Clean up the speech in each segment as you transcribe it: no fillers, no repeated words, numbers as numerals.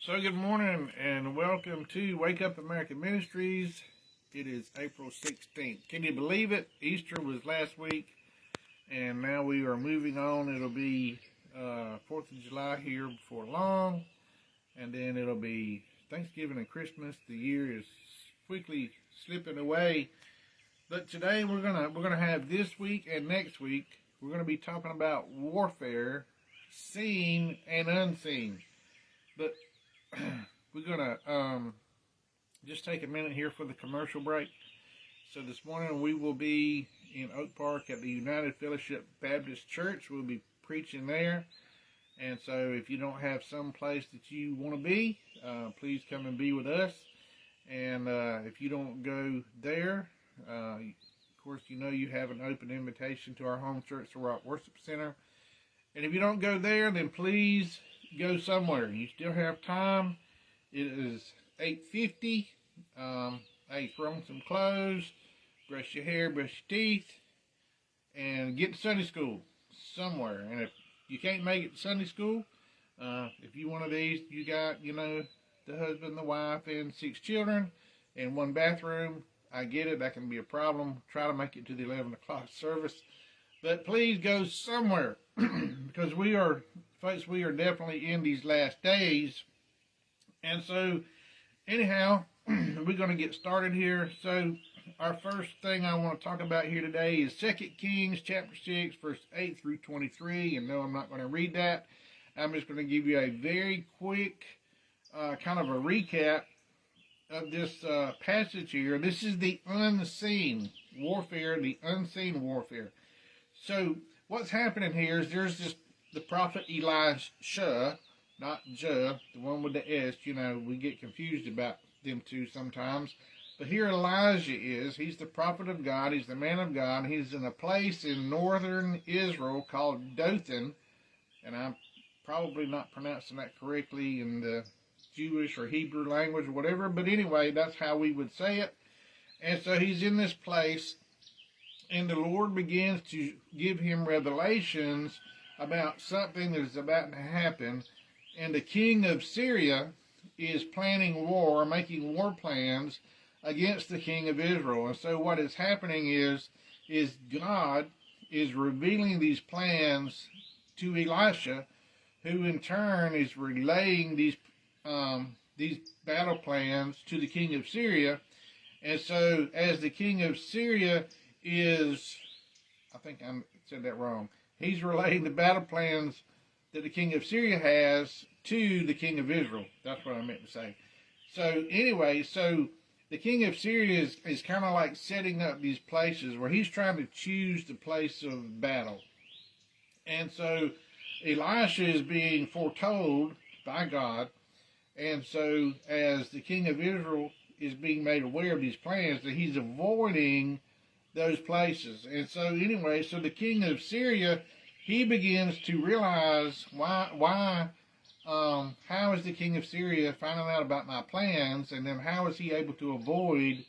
So good morning and welcome to Wake Up American Ministries. It is April 16th. Can you believe it? Easter was last week and now we are moving on. It'll be 4th of July here before long, and then it'll be Thanksgiving and Christmas. The year is quickly slipping away. But today we're gonna have this week and next week. We're gonna be talking about warfare, seen and unseen. But we're going to just take a minute here for the commercial break. So this morning we will be in Oak Park at the United Fellowship Baptist Church. We'll be preaching there. And so if you don't have some place that you want to be, please come and be with us. And if you don't go there, of course, you know you have an open invitation to our home church, the Rock Worship Center. And if you don't go there, then please go somewhere. You still have time. It is 8:50. Hey, throw on some clothes, brush your hair, brush your teeth, and get to Sunday school somewhere. And if you can't make it to Sunday school, if you're one of these, you got, the husband, the wife, and 6 children, and 1 bathroom, I get it. That can be a problem. Try to make it to the 11 o'clock service. But please go somewhere because folks, we are definitely in these last days. And so, anyhow, we're going to get started here. So, our first thing I want to talk about here today is 2 Kings chapter 6, verse 8 through 23. And no, I'm not going to read that. I'm just going to give you a very quick kind of a recap of this passage here. This is the unseen warfare, the unseen warfare. So, what's happening here is there's the prophet Elisha, not the one with the S. We get confused about them two sometimes. But here Elijah he's the prophet of God, he's the man of God. He's in a place in northern Israel called Dothan, and I'm probably not pronouncing that correctly in the Jewish or Hebrew language or whatever, but anyway, that's how we would say it. And so he's in this place, and the Lord begins to give him revelations about something that is about to happen. And the king of Syria is planning war, making war plans against the king of Israel. And so what is happening is God is revealing these plans to Elisha, who in turn is relaying these battle plans to the king of Syria. And so as the king of Syria I think I said that wrong. He's relaying the battle plans that the king of Syria has to the king of Israel. That's what I meant to say. So anyway, the king of Syria is kind of like setting up these places where he's trying to choose the place of battle. And so Elisha is being foretold by God. And so as the king of Israel is being made aware of these plans, that he's avoiding those places. And so anyway, so the king of Syria, he begins to realize how is the king of Syria finding out about my plans, and then how is he able to avoid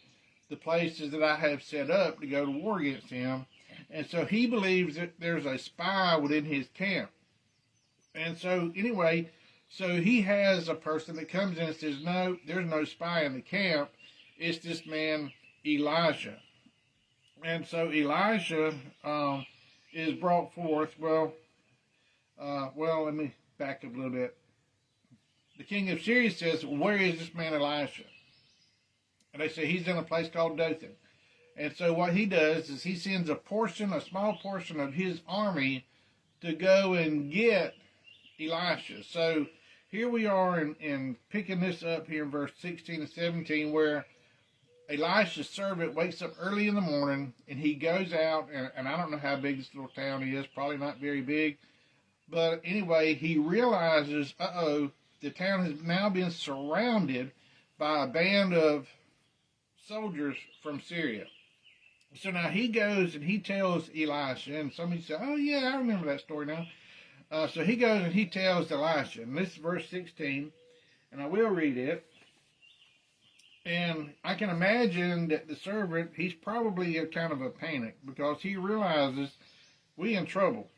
the places that I have set up to go to war against him? And so he believes that there's a spy within his camp. And so anyway, so he has a person that comes in and says, no, there's no spy in the camp. It's this man, Elijah. And so Elisha is brought forth. Well, let me back up a little bit. The king of Syria says, where is this man Elisha? And they say, he's in a place called Dothan. And so what he does is he sends a small portion of his army to go and get Elisha. So here we are in picking this up here in verse 16 and 17, where Elisha's servant wakes up early in the morning, and he goes out, and I don't know how big this little town is, probably not very big, but anyway, he realizes, the town has now been surrounded by a band of soldiers from Syria. So now he goes and he tells Elisha, and somebody said, oh yeah, I remember that story now. So he goes and he tells Elisha, and this is verse 16, and I will read it. And I can imagine that the servant, he's probably in kind of a panic because he realizes we in trouble.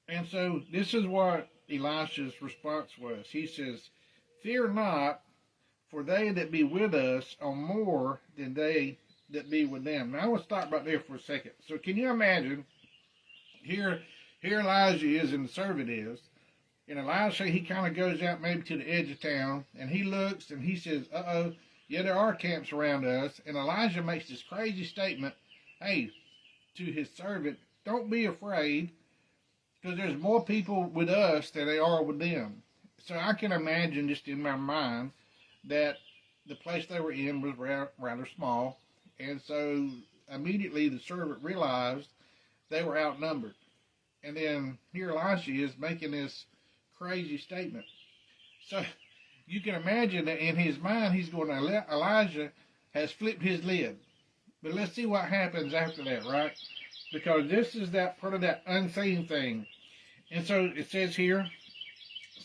And so this is what Elisha's response was. He says, Fear not, for they that be with us are more than they that be with them. Now I want to stop right there for a second. So can you imagine, here Elijah is and the servant is, and Elisha, he kind of goes out maybe to the edge of town, and he looks and he says, uh-oh, yeah, there are camps around us. And Elijah makes this crazy statement, hey, to his servant, don't be afraid, because there's more people with us than there are with them. So I can imagine just in my mind that the place they were in was rather small, and so immediately the servant realized they were outnumbered. And then here Elisha is making this crazy statement. So you can imagine that in his mind he's going, Elijah has flipped his lid. But let's see what happens after that, right? Because this is that part of that unseen thing. And so it says here,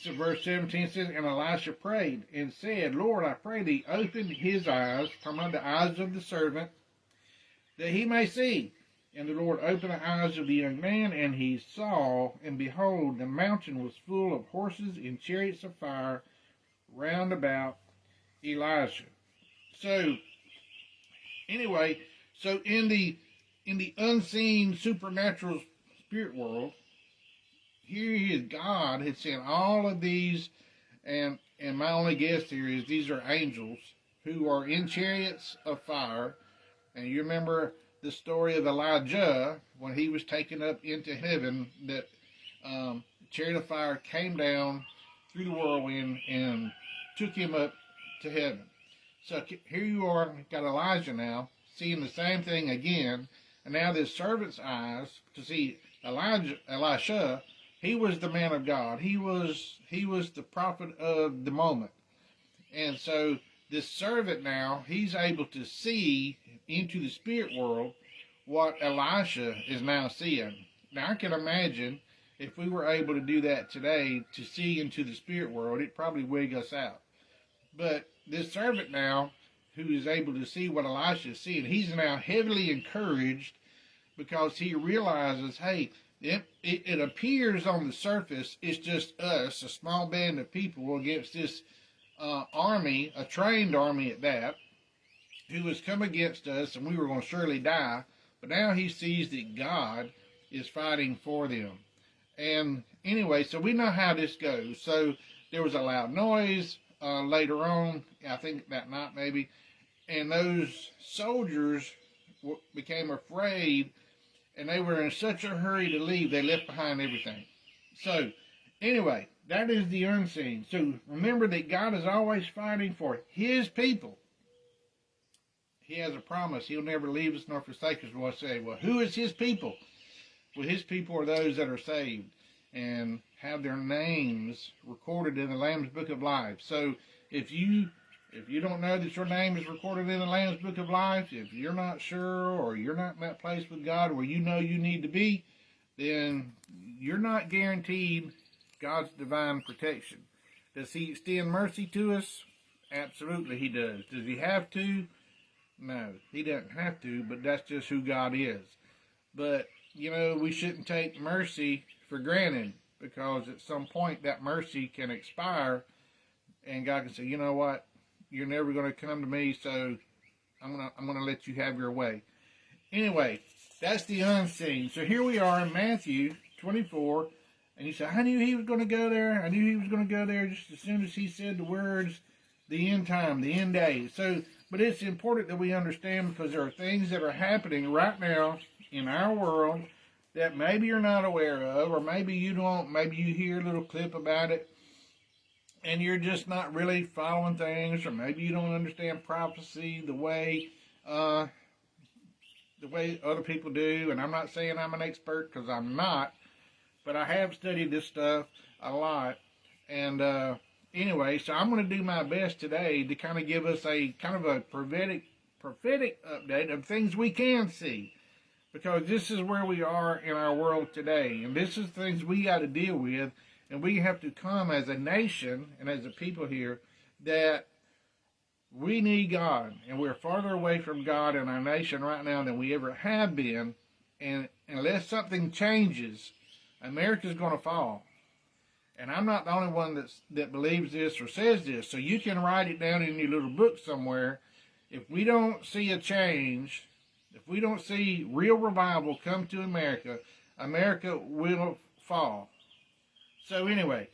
so verse 17 says, and Elisha prayed and said, Lord, I pray thee, open his eyes, talking about the eyes of the servant, that he may see. And the Lord opened the eyes of the young man, and he saw, and behold, the mountain was full of horses and chariots of fire round about Elisha. So, anyway, so in the unseen supernatural spirit world, here is God had sent all of these, and my only guess here is these are angels who are in chariots of fire. And you remember the story of Elijah when he was taken up into heaven, that chariot of fire came down through the whirlwind and took him up to heaven. So here you are, got Elijah now, seeing the same thing again, and now this servant's eyes to see Elisha, he was the man of God. He was the prophet of the moment. And so this servant now, he's able to see into the spirit world what Elisha is now seeing. Now I can imagine if we were able to do that today, to see into the spirit world, it'd probably wig us out. But this servant now, who is able to see what Elisha is seeing, he's now heavily encouraged because he realizes, hey, it appears on the surface it's just us, a small band of people against this army, a trained army at that, who has come against us, and we were going to surely die. But now he sees that God is fighting for them. And anyway, so we know how this goes. So there was a loud noise later on, I think that night maybe, and those soldiers became afraid, and they were in such a hurry to leave, they left behind everything. So anyway, that is the unseen. So remember that God is always fighting for his people. He has a promise. He'll never leave us nor forsake us. Well, I say, well, who is his people? Well, his people are those that are saved and have their names recorded in the Lamb's Book of Life. So if you don't know that your name is recorded in the Lamb's Book of Life, if you're not sure, or you're not in that place with God where you know you need to be, then you're not guaranteed God's divine protection. Does he extend mercy to us? Absolutely he does. Does he have to? No, he doesn't have to, but that's just who God is. But, you know, we shouldn't take mercy for granted, because at some point that mercy can expire, and God can say, you know what, you're never going to come to me, so I'm gonna let you have your way. Anyway, that's the unseen. So here we are in Matthew 24, and you say, I knew he was going to go there. I knew he was going to go there just as soon as he said the words, the end time, the end days. So, but it's important that we understand, because there are things that are happening right now in our world that maybe you're not aware of, or maybe you don't, maybe you hear a little clip about it, and you're just not really following things, or maybe you don't understand prophecy the way other people do. And I'm not saying I'm an expert, because I'm not, but I have studied this stuff a lot. And anyway, so I'm going to do my best today to kind of give us a kind of a prophetic update of things we can see, because this is where we are in our world today, and this is things we got to deal with. And we have to come as a nation and as a people here that we need God. And we're farther away from God in our nation right now than we ever have been. And unless something changes, America's going to fall. And I'm not the only one that believes this or says this. So you can write it down in your little book somewhere. If we don't see a change, if we don't see real revival come to America, America will fall. So anyway,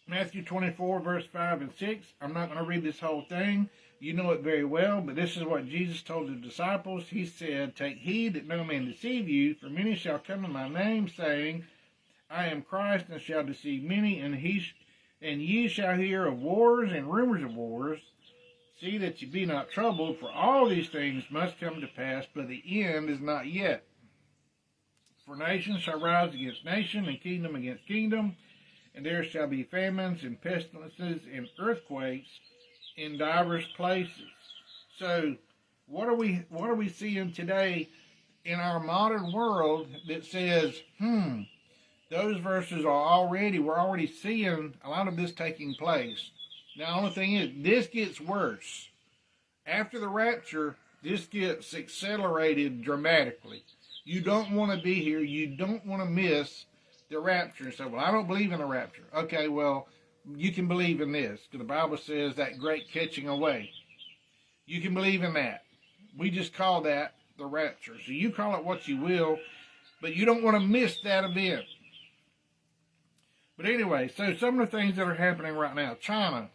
Matthew 24, verse 5 and 6. I'm not going to read this whole thing. You know it very well, but this is what Jesus told his disciples. He said, "Take heed that no man deceive you, for many shall come in my name, saying, I am Christ, and shall deceive many, and ye shall hear of wars and rumors of wars. See that ye be not troubled, for all these things must come to pass, but the end is not yet. For nation shall rise against nation, and kingdom against kingdom, and there shall be famines and pestilences and earthquakes in divers places." So, what are we seeing today in our modern world that says, those verses are we're already seeing a lot of this taking place. Now, the only thing is, this gets worse. After the rapture, this gets accelerated dramatically. You don't want to be here. You don't want to miss the rapture. And so, well, I don't believe in the rapture. Okay, well, you can believe in this, because the Bible says that great catching away. You can believe in that. We just call that the rapture. So you call it what you will, but you don't want to miss that event. But anyway, so some of the things that are happening right now. China.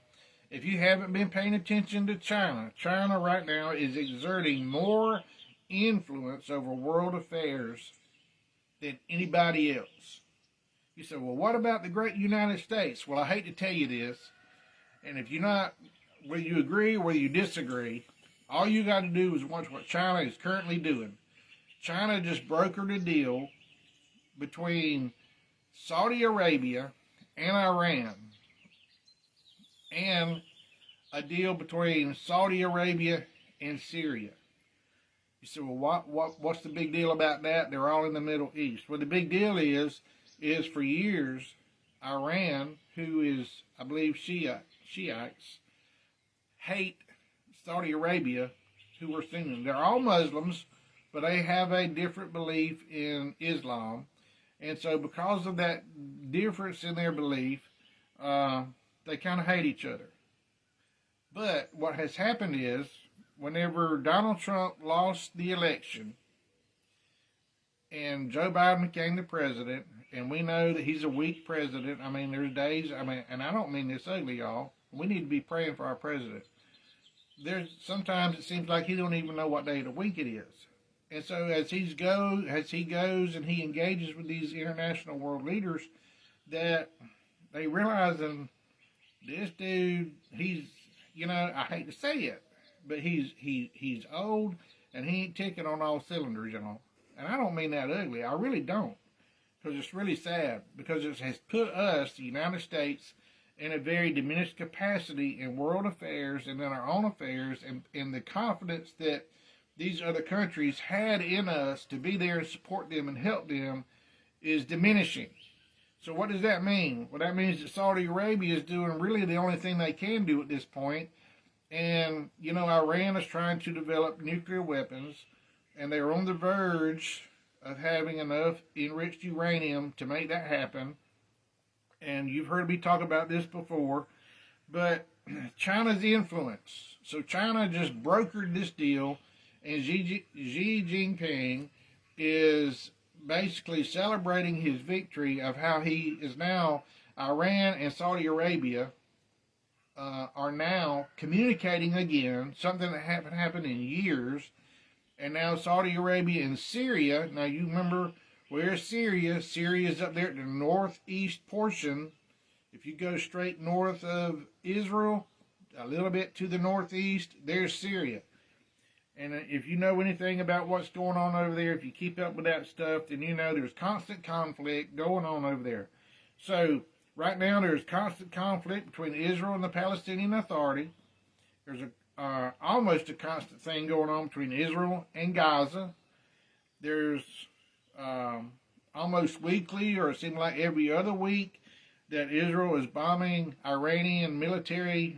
If you haven't been paying attention to China, China right now is exerting more influence over world affairs than anybody else. You say, well, what about the great United States? Well, I hate to tell you this, and if you're not, whether you agree or whether you disagree, all you got to do is watch what China is currently doing. China just brokered a deal between Saudi Arabia and Iran, and a deal between Saudi Arabia and Syria. You say, well, what's the big deal about that? They're all in the Middle East. Well, the big deal is for years, Iran, who is, I believe, Shiites, hate Saudi Arabia, who are Sunnis. They're all Muslims, but they have a different belief in Islam. And so because of that difference in their belief, they kind of hate each other. But what has happened is, whenever Donald Trump lost the election and Joe Biden became the president, and we know that he's a weak president. I mean, there's days, and I don't mean this ugly, y'all. We need to be praying for our president. Sometimes it seems like he don't even know what day of the week it is. And so as he goes and he engages with these international world leaders, that they realizing this dude, he's, I hate to say it, but he's old and he ain't ticking on all cylinders, And I don't mean that ugly. I really don't. Because it's really sad. Because it has put us, the United States, in a very diminished capacity in world affairs and in our own affairs, and in the confidence that these other countries had in us to be there and support them and help them is diminishing. So what does that mean? Well, that means that Saudi Arabia is doing really the only thing they can do at this point. And, Iran is trying to develop nuclear weapons, and they're on the verge of having enough enriched uranium to make that happen. And you've heard me talk about this before, but China's influence. So China just brokered this deal, and Xi Jinping is basically celebrating his victory of how he is now, Iran and Saudi Arabia are now communicating again, something that haven't happened in years. And now Saudi Arabia and Syria, now you remember, where's Syria? Syria is up there at the northeast portion. If you go straight north of Israel, a little bit to the northeast, there's Syria. And if you know anything about what's going on over there, if you keep up with that stuff, then you know there's constant conflict going on over there. So right now there's constant conflict between Israel and the Palestinian Authority. There's almost a constant thing going on between Israel and Gaza. There's almost weekly, or it seems like every other week, that Israel is bombing Iranian military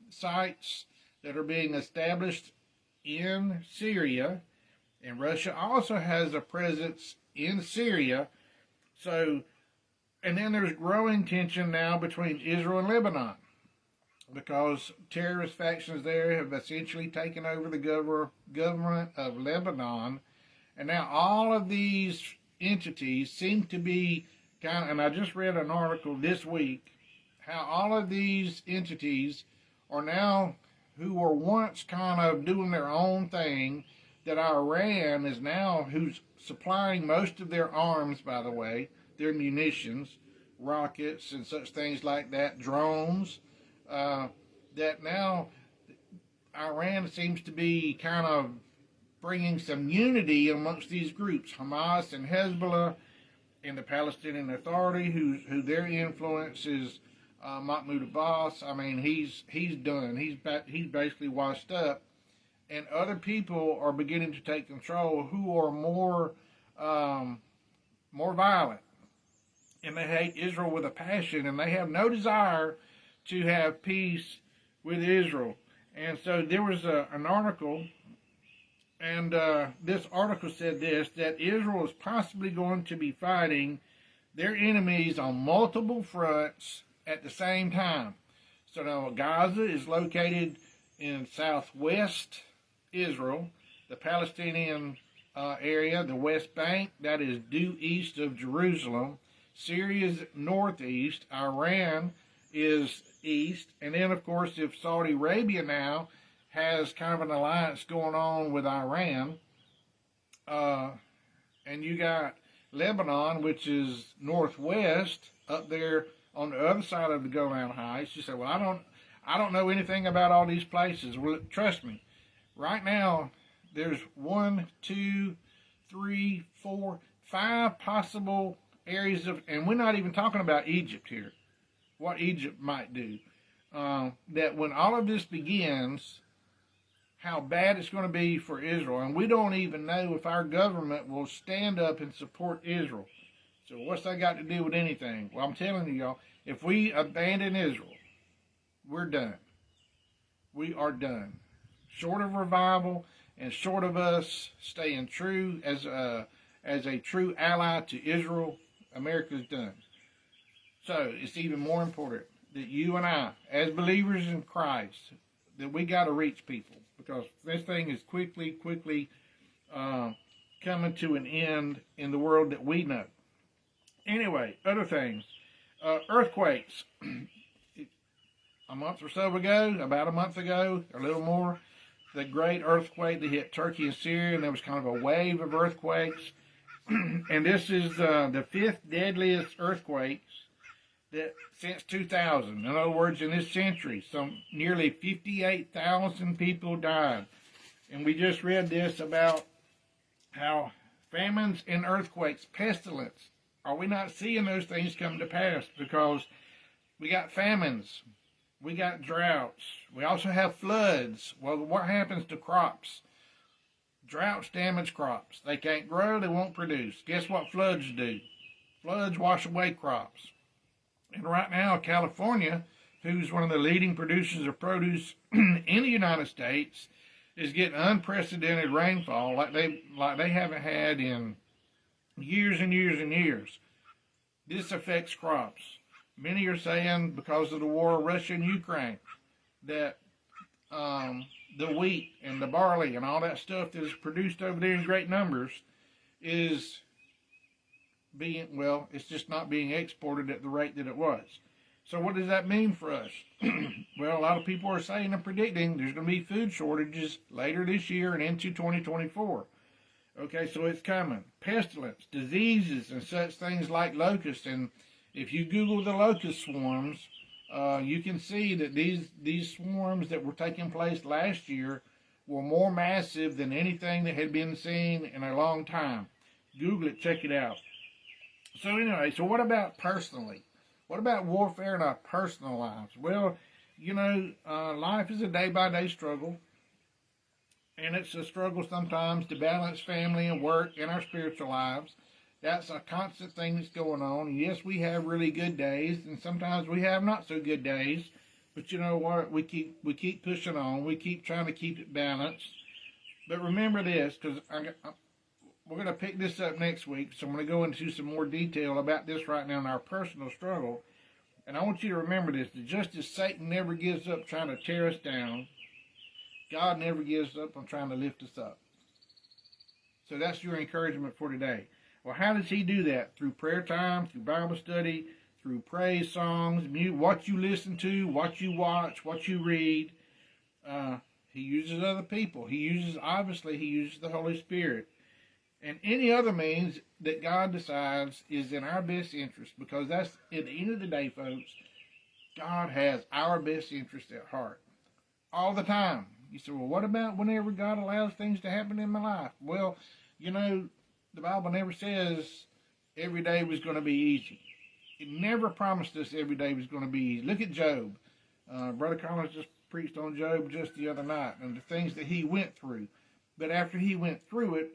sites that are being established in Syria. And Russia also has a presence in Syria. So And then there's growing tension now between Israel and Lebanon, because terrorist factions there have essentially taken over the government of Lebanon. And now all of these entities seem to be and I just read an article this week, how all of these entities are now, who were once kind of doing their own thing, that Iran is now, who's supplying most of their arms, by the way, their munitions, rockets and such things like that, drones, that now Iran seems to be kind of bringing some unity amongst these groups, Hamas and Hezbollah, and the Palestinian Authority, who their influence is Mahmoud Abbas. I mean, he's done. He's basically washed up, and other people are beginning to take control who are more violent, and they hate Israel with a passion, and they have no desire to have peace with Israel. And so there was an article. And this article said this, that Israel is possibly going to be fighting their enemies on multiple fronts at the same time. So now Gaza is located in southwest Israel, the Palestinian area, the West Bank, that is due east of Jerusalem. Syria's northeast, Iran is east, and then of course if Saudi Arabia now has kind of an alliance going on with Iran, and you got Lebanon, which is northwest, up there on the other side of the Golan Heights. You say, well, I don't know anything about all these places. Well, trust me, right now there's 1, 2, 3, 4, 5 possible areas of, and we're not even talking about Egypt here, what Egypt might do. That when all of this begins, how bad it's going to be for Israel. And we don't even know if our government will stand up and support Israel. So what's that got to do with anything? Well, I'm telling you, y'all, if we abandon Israel, we're done. We are done. Short of revival and short of us staying true as a true ally to Israel, America's done. So it's even more important that you and I, as believers in Christ, that we got to reach people, because this thing is quickly coming to an end in the world that we know. Anyway, other things. Earthquakes. About a month ago, a little more, the great earthquake that hit Turkey and Syria, and there was kind of a wave of earthquakes. And this is the 5th deadliest earthquakes since 2000. In other words, in this century, nearly 58,000 people died. And we just read this about how famines and earthquakes, pestilence, are we not seeing those things come to pass? Because we got famines, we got droughts, we also have floods. Well, what happens to crops? Droughts damage crops. They can't grow, they won't produce. Guess what floods do? Floods wash away crops. And right now, California, who's one of the leading producers of produce in the United States, is getting unprecedented rainfall like they haven't had in years and years and years. This affects crops. Many are saying because of the war of Russia and Ukraine that the wheat and the barley and all that stuff that is produced over there in great numbers is it's just not being exported at the rate that it was. So what does that mean for us? Well, a lot of people are saying and predicting there's going to be food shortages later this year and into 2024. Okay, so it's coming. Pestilence, diseases, and such things like locusts. And if you Google the locust swarms, you can see that these swarms that were taking place last year were more massive than anything that had been seen in a long time. Google it, check it out. So anyway, so what about personally? What about warfare in our personal lives? Well, life is a day-by-day struggle. And it's a struggle sometimes to balance family and work and our spiritual lives. That's a constant thing that's going on. And yes, we have really good days, and sometimes we have not so good days. But you know what? We keep pushing on. We keep trying to keep it balanced. But remember this, because we're going to pick this up next week, so I'm going to go into some more detail about this right now in our personal struggle. And I want you to remember this, that just as Satan never gives up trying to tear us down, God never gives up on trying to lift us up. So that's your encouragement for today. Well, how does he do that? Through prayer time, through Bible study, through praise songs, what you listen to, what you watch, what you read. He uses other people. He uses the Holy Spirit. And any other means that God decides is in our best interest, because that's, at the end of the day, folks, God has our best interest at heart. All the time. You say, well, what about whenever God allows things to happen in my life? Well, you know, the Bible never says every day was going to be easy. It never promised us every day was going to be easy. Look at Job. Brother Collins just preached on Job just the other night and the things that he went through. But after he went through it,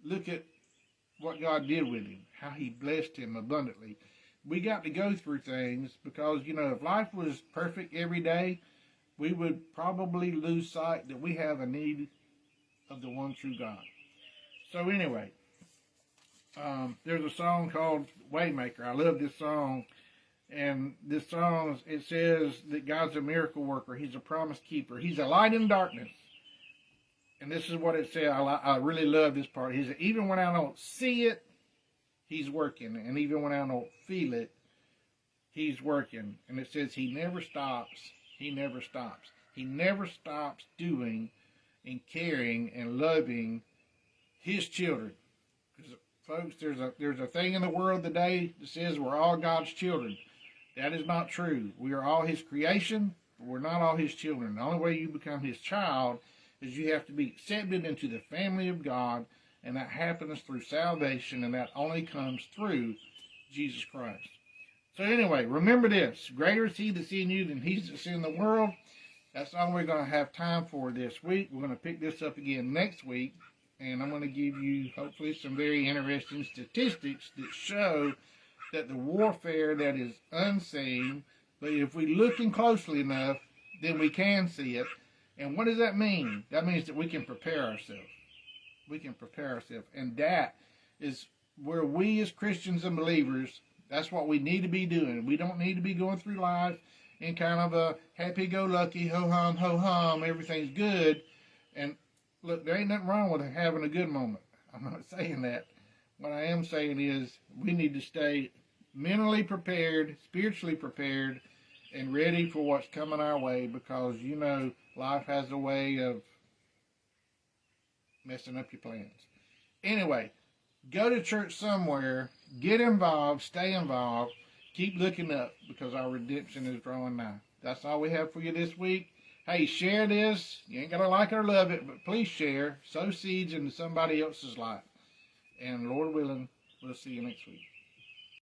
look at what God did with him, how he blessed him abundantly. We got to go through things because, you know, if life was perfect every day, we would probably lose sight that we have a need of the one true God. So anyway, there's a song called Waymaker. I love this song. And this song, it says that God's a miracle worker. He's a promise keeper. He's a light in darkness. And this is what it says. I really love this part. He said, even when I don't see it, he's working. And even when I don't feel it, he's working. And it says he never stops. He never stops. He never stops doing and caring and loving his children. Because, folks, there's a thing in the world today that says we're all God's children. That is not true. We are all his creation, but we're not all his children. The only way you become his child is you have to be accepted into the family of God, and that happens through salvation, and that only comes through Jesus Christ. So anyway, remember this. Greater is he that's in you than he that's in the world. That's all we're going to have time for this week. We're going to pick this up again next week, and I'm going to give you, hopefully, some very interesting statistics that show that the warfare that is unseen, but if we look in closely enough, then we can see it. And what does that mean? That means that we can prepare ourselves. We can prepare ourselves. And that is where we as Christians and believers, that's what we need to be doing. We don't need to be going through life in kind of a happy-go-lucky, ho-hum, everything's good. And look, there ain't nothing wrong with having a good moment. I'm not saying that. What I am saying is we need to stay mentally prepared, spiritually prepared, and ready for what's coming our way, because, you know, life has a way of messing up your plans. Anyway, go to church somewhere, get involved, stay involved, keep looking up, because our redemption is drawing nigh. That's all we have for you this week. Hey, share this. You ain't got to like it or love it, but please share. Sow seeds into somebody else's life. And Lord willing, we'll see you next week.